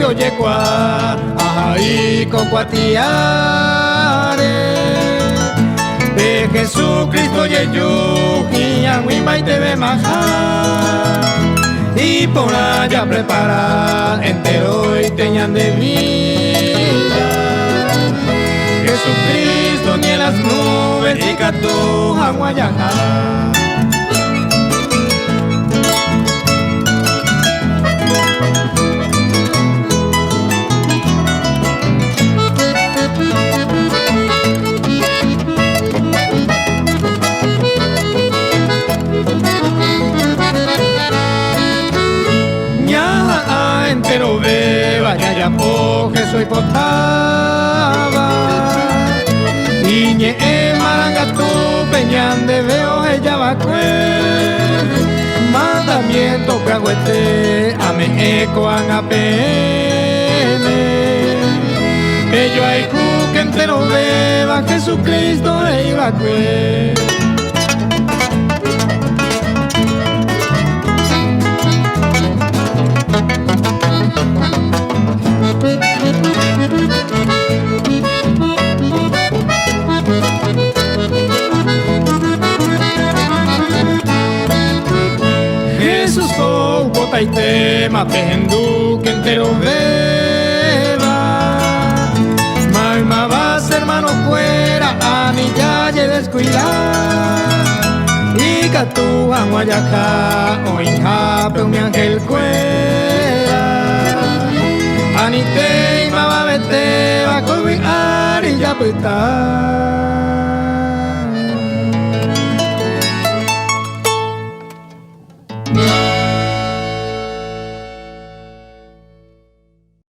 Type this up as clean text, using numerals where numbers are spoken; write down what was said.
oye kwa ahí cocuatiare de Jesucristo yeyu y muy te ve majar y por allá prepara entero y teñan de vida Jesucristo ni en las nubes y catu aguayajá. Entero beba, ya po que soy potaba y ñe maranga tu peñan de veo ella va mandamiento que agüete a me eco a pene ello hay cu que entero beba Jesucristo e iba Jesús con bota y tema pendu que entero beba Malma vas hermano fuera anilla y descuidar y catu aguayacá o inja pero mi ángel cuera anite y mama vete va con y ya puta